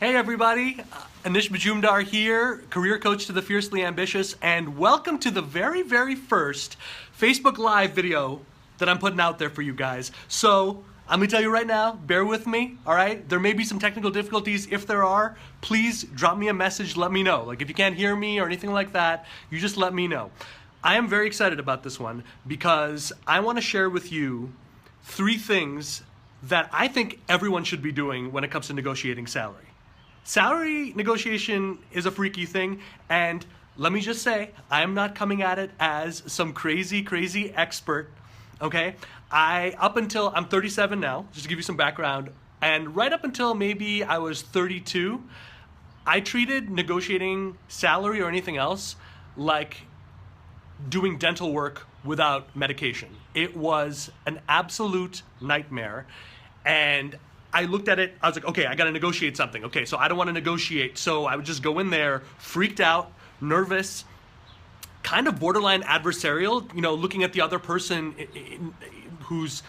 Hey everybody, Anish Majumdar here, career coach to the fiercely ambitious, and welcome to the very first Facebook Live video that I'm putting out there for you guys. So, I'm gonna tell you right now, bear with me, all right? There may be some technical difficulties. If there are, please drop me a message, let me know. Like if you can't hear me or anything like that, you just let me know. I am very excited about this one because I wanna share with you 3 things that I think everyone should be doing when it comes to negotiating salary. Salary negotiation is a freaky thing, and let me just say, I am not coming at it as some crazy expert, okay? I'm 37 now, just to give you some background, and right up until maybe I was 32, I treated negotiating salary or anything else like doing dental work without medication. It was an absolute nightmare, and I looked at it, I was like, okay, I gotta negotiate something. Okay, so I don't wanna negotiate. So I would just go in there, freaked out, nervous, kind of borderline adversarial, looking at the other person who's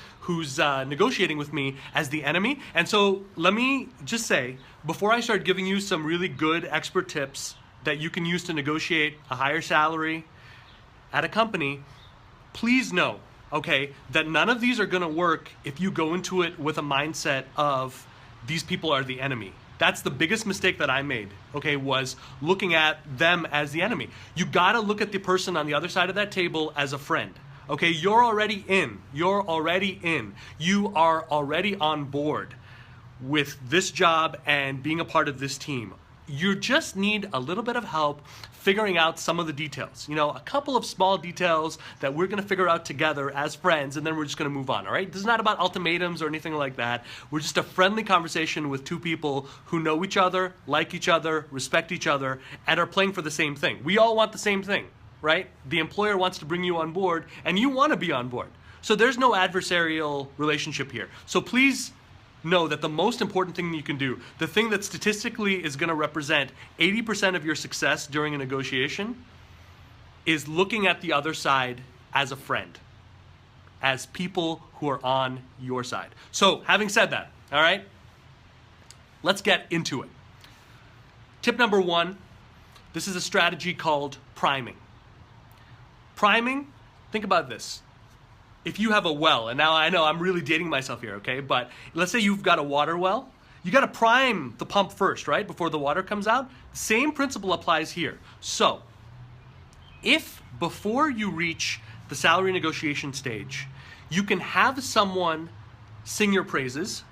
negotiating with me as the enemy. And so let me just say, before I start giving you some really good expert tips that you can use to negotiate a higher salary at a company, please know, okay, that none of these are gonna work if you go into it with a mindset of these people are the enemy. That's the biggest mistake that I made, okay, was looking at them as the enemy. You gotta look at the person on the other side of that table as a friend, okay? You're already in. You are already on board with this job and being a part of this team. You just need a little bit of help figuring out some of the details. A couple of small details that we're gonna figure out together as friends, and then we're just gonna move on, all right? This is not about ultimatums or anything like that. We're just a friendly conversation with 2 people who know each other, like each other, respect each other, and are playing for the same thing. We all want the same thing, right? The employer wants to bring you on board, and you wanna be on board. So there's no adversarial relationship here. So please know that the most important thing you can do, the thing that statistically is going to represent 80% of your success during a negotiation, is looking at the other side as a friend, as people who are on your side. So having said that, all right, let's get into it. Tip number 1, this is a strategy called priming. Priming, think about this. If you have a well, and now I know I'm really dating myself here, okay? But let's say you've got a water well. You gotta prime the pump first, right? Before the water comes out. Same principle applies here. So, if before you reach the salary negotiation stage, you can have someone sing your praises,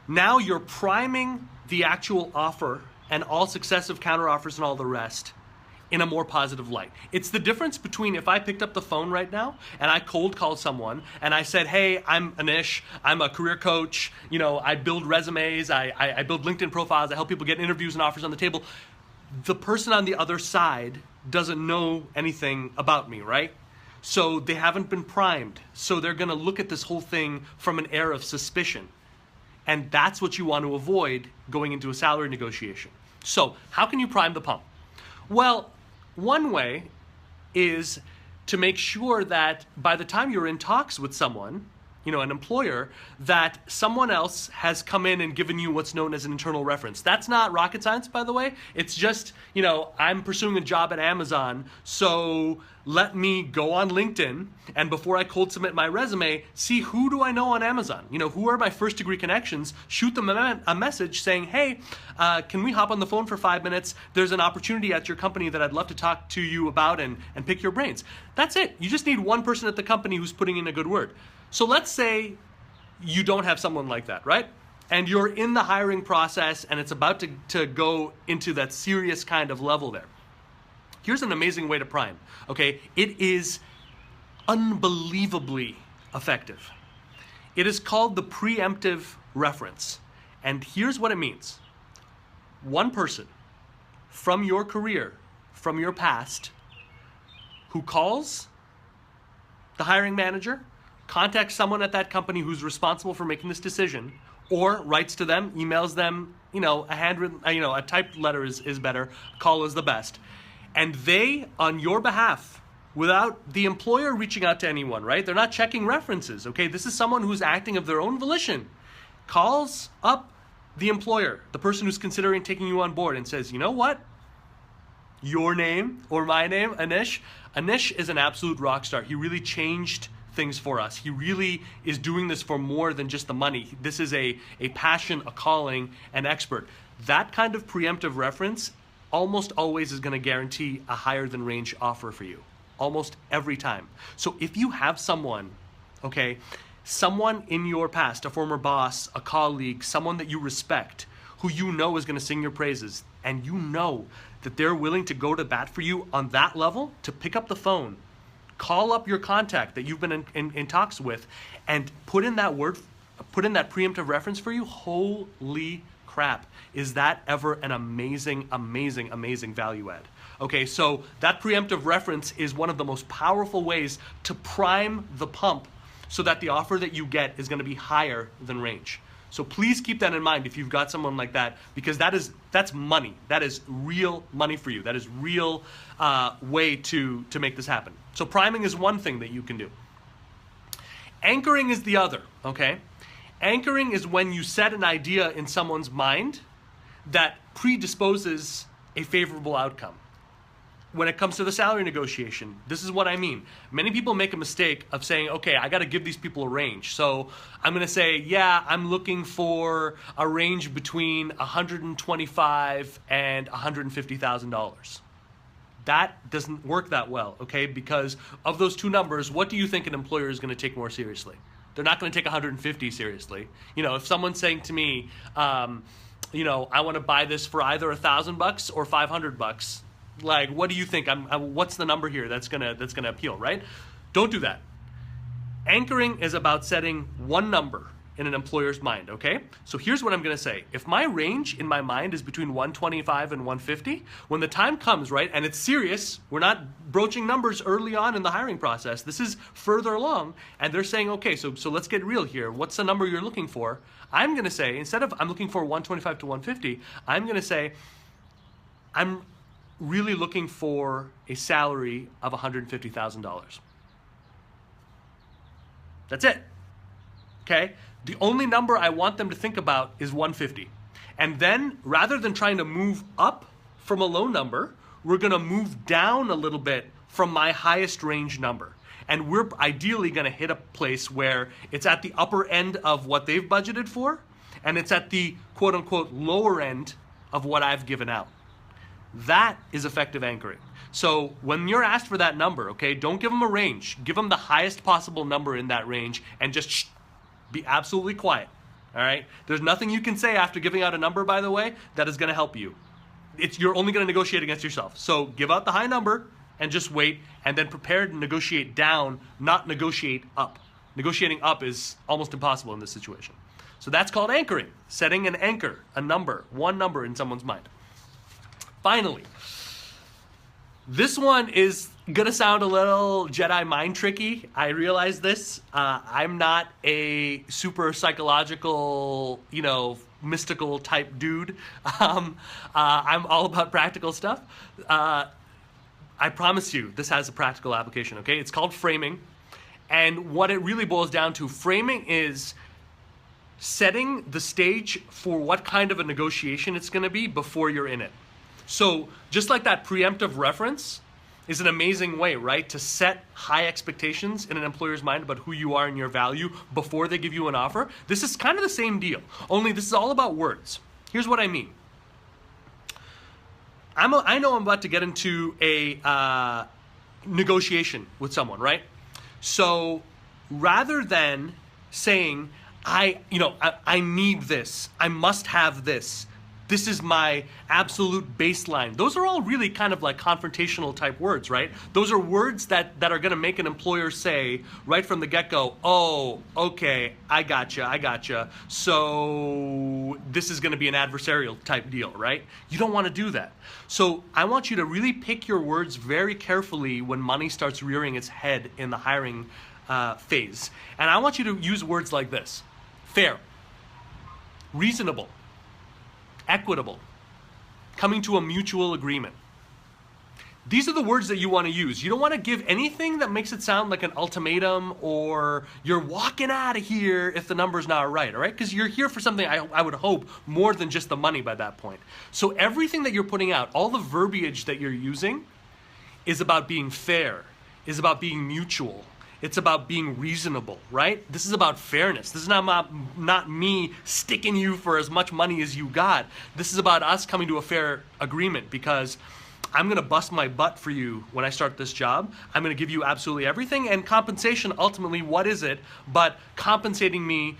now you're priming the actual offer and all successive counteroffers and all the rest in a more positive light. It's the difference between if I picked up the phone right now and I cold called someone and I said, hey, I'm Anish, I'm a career coach, I build resumes, I build LinkedIn profiles, I help people get interviews and offers on the table. The person on the other side doesn't know anything about me, right? So they haven't been primed. So they're gonna look at this whole thing from an air of suspicion. And that's what you want to avoid going into a salary negotiation. So how can you prime the pump? Well, one way is to make sure that by the time you're in talks with someone, an employer, that someone else has come in and given you what's known as an internal reference. That's not rocket science, by the way. It's just, I'm pursuing a job at Amazon, so let me go on LinkedIn and before I cold submit my resume, see who do I know on Amazon? Who are my first degree connections? Shoot them a message saying, hey, can we hop on the phone for 5 minutes? There's an opportunity at your company that I'd love to talk to you about and pick your brains. That's it. You just need one person at the company who's putting in a good word. So let's say you don't have someone like that, right? And you're in the hiring process and it's about to go into that serious kind of level there. Here's an amazing way to prime, okay? It is unbelievably effective. It is called the preemptive reference. And here's what it means. One person from your career, from your past, who calls the hiring manager, contacts someone at that company who's responsible for making this decision, or writes to them, emails them, a handwritten, a typed letter is better, call is the best. And they, on your behalf, without the employer reaching out to anyone, right? They're not checking references, okay? This is someone who's acting of their own volition, calls up the employer, the person who's considering taking you on board, and says, you know what? Your name or my name, Anish. Anish is an absolute rock star. He really changed things for us. He really is doing this for more than just the money. This is a passion, a calling, an expert. That kind of preemptive reference almost always is going to guarantee a higher than range offer for you. Almost every time. So if you have someone, okay, someone in your past, a former boss, a colleague, someone that you respect, who you know is going to sing your praises, and you know that they're willing to go to bat for you on that level, to pick up the phone, call up your contact that you've been in talks with, and put in that preemptive reference for you, holy crap, is that ever an amazing, amazing, amazing value add. Okay, so that preemptive reference is one of the most powerful ways to prime the pump so that the offer that you get is going to be higher than range. So please keep that in mind if you've got someone like that, because that's money. That is real money for you. That is real way to make this happen. So priming is one thing that you can do. Anchoring is the other, okay? Anchoring is when you set an idea in someone's mind that predisposes a favorable outcome. When it comes to the salary negotiation, this is what I mean. Many people make a mistake of saying, okay, I got to give these people a range. So I'm going to say, yeah, I'm looking for a range between $125,000 and $150,000. That doesn't work that well, okay? Because of those two numbers, what do you think an employer is going to take more seriously? They're not going to take 150 seriously. You know, if someone's saying to me, you know, I want to buy this for either $1,000 or $500. Like, what do you think? What's the number here that's gonna appeal, right? Don't do that. Anchoring is about setting one number in an employer's mind, okay? So here's what I'm gonna say. If my range in my mind is between 125 and 150, when the time comes, right, and it's serious, we're not broaching numbers early on in the hiring process. This is further along, and they're saying, okay, so let's get real here. What's the number you're looking for? I'm gonna say, instead of I'm looking for 125 to 150, I'm gonna say, I'm really looking for a salary of $150,000. That's it, okay? The only number I want them to think about is 150. And then, rather than trying to move up from a low number, we're gonna move down a little bit from my highest range number. And we're ideally gonna hit a place where it's at the upper end of what they've budgeted for, and it's at the quote unquote lower end of what I've given out. That is effective anchoring. So when you're asked for that number, okay, don't give them a range. Give them the highest possible number in that range and just be absolutely quiet, all right? There's nothing you can say after giving out a number, by the way, that is gonna help you. You're only gonna negotiate against yourself. So give out the high number and just wait, and then prepare to negotiate down, not negotiate up. Negotiating up is almost impossible in this situation. So that's called anchoring, setting an anchor, a number, one number in someone's mind. Finally, this one is gonna sound a little Jedi mind tricky. I realize this. I'm not a super psychological, you know, mystical type dude. I'm all about practical stuff. I promise you, this has a practical application, okay? It's called framing. And what it really boils down to, framing is setting the stage for what kind of a negotiation it's gonna be before you're in it. So just like that preemptive reference is an amazing way, right, to set high expectations in an employer's mind about who you are and your value before they give you an offer. This is kind of the same deal, only this is all about words. Here's what I mean. I know I'm about to get into a negotiation with someone, right? So rather than saying, I need this, I must have this, this is my absolute baseline. Those are all really kind of like confrontational type words, right? Those are words that are gonna make an employer say right from the get-go, oh, okay, I gotcha. So this is gonna be an adversarial type deal, right? You don't wanna do that. So I want you to really pick your words very carefully when money starts rearing its head in the hiring phase. And I want you to use words like this: fair, reasonable, equitable, coming to a mutual agreement, these are the words that you want to use. You don't want to give anything that makes it sound like an ultimatum or you're walking out of here if the number's not right, all right? Because you're here for something, I would hope, more than just the money by that point. So everything that you're putting out, all the verbiage that you're using is about being fair, is about being mutual. It's about being reasonable, right? This is about fairness. This is not me sticking you for as much money as you got. This is about us coming to a fair agreement because I'm gonna bust my butt for you when I start this job. I'm gonna give you absolutely everything, and compensation, ultimately, what is it but compensating me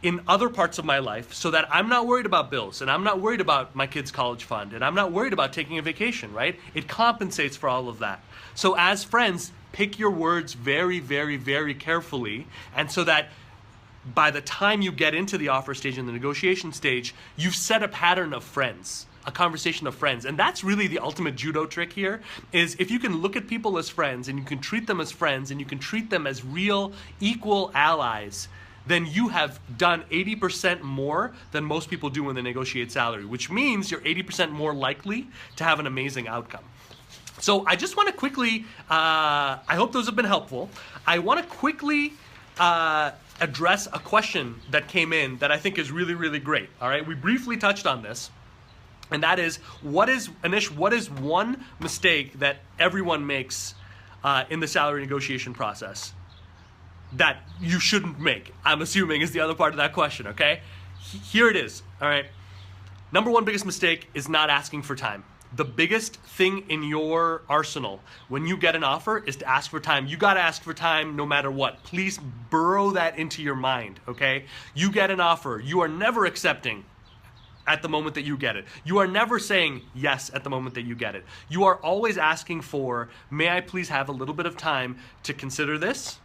in other parts of my life so that I'm not worried about bills and I'm not worried about my kid's college fund and I'm not worried about taking a vacation, right? It compensates for all of that. So as friends, pick your words very, very, very carefully, and so that by the time you get into the offer stage and the negotiation stage, you've set a pattern of friends, a conversation of friends. And that's really the ultimate judo trick here, is if you can look at people as friends and you can treat them as friends and you can treat them as real, equal allies, then you have done 80% more than most people do when they negotiate salary, which means you're 80% more likely to have an amazing outcome. So I just want to quickly, I hope those have been helpful. I want to quickly address a question that came in that I think is really, really great. All right, we briefly touched on this, and that is, Anish, what is one mistake that everyone makes in the salary negotiation process that you shouldn't make? I'm assuming is the other part of that question, okay? Here it is, all right? Number one biggest mistake is not asking for time. The biggest thing in your arsenal when you get an offer is to ask for time. You gotta ask for time no matter what. Please burrow that into your mind, okay? You get an offer, you are never accepting at the moment that you get it. You are never saying yes at the moment that you get it. You are always asking for, may I please have a little bit of time to consider this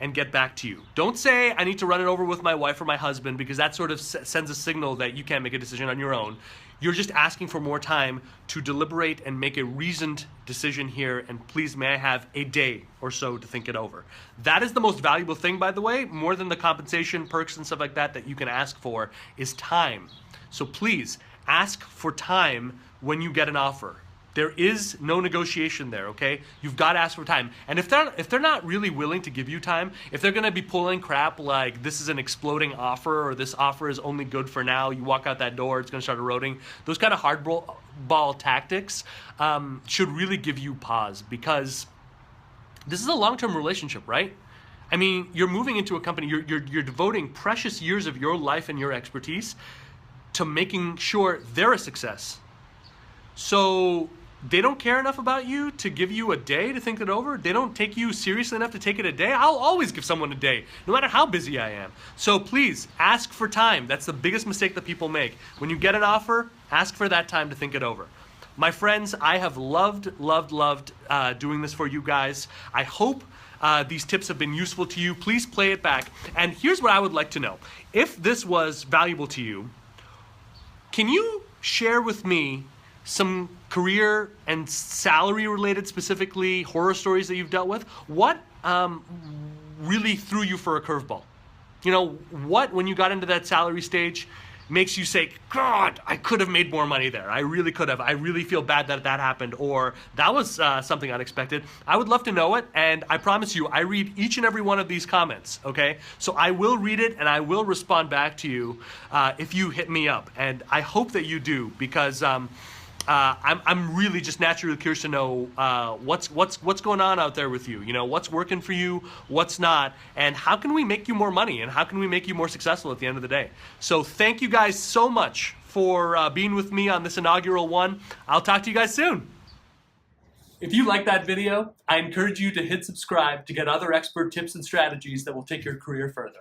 and get back to you. Don't say, I need to run it over with my wife or my husband, because that sort of sends a signal that you can't make a decision on your own. You're just asking for more time to deliberate and make a reasoned decision here, and please may I have a day or so to think it over. That is the most valuable thing, by the way, more than the compensation, perks, and stuff like that that you can ask for, is time. So please, ask for time when you get an offer. There is no negotiation there, okay? You've got to ask for time. And if they're not really willing to give you time, if they're gonna be pulling crap like this is an exploding offer or this offer is only good for now, you walk out that door, it's gonna start eroding, those kind of hardball tactics should really give you pause, because this is a long-term relationship, right? I mean, you're moving into a company, you're devoting precious years of your life and your expertise to making sure they're a success. So they don't care enough about you to give you a day to think it over. They don't take you seriously enough to take it a day. I'll always give someone a day, no matter how busy I am. So please, ask for time. That's the biggest mistake that people make. When you get an offer, ask for that time to think it over. My friends, I have loved doing this for you guys. I hope these tips have been useful to you. Please play it back. And here's what I would like to know. If this was valuable to you, can you share with me some career and salary related, specifically horror stories that you've dealt with? What really threw you for a curveball? You know, what, when you got into that salary stage, makes you say, God, I could have made more money there. I really could have. I really feel bad that that happened, or that was something unexpected. I would love to know it, and I promise you, I read each and every one of these comments, okay? So I will read it, and I will respond back to you if you hit me up, and I hope that you do, because I'm really just naturally curious to know what's going on out there with you. You know, what's working for you, what's not, and how can we make you more money, and how can we make you more successful at the end of the day. So thank you guys so much for being with me on this inaugural one. I'll talk to you guys soon. If you like that video, I encourage you to hit subscribe to get other expert tips and strategies that will take your career further.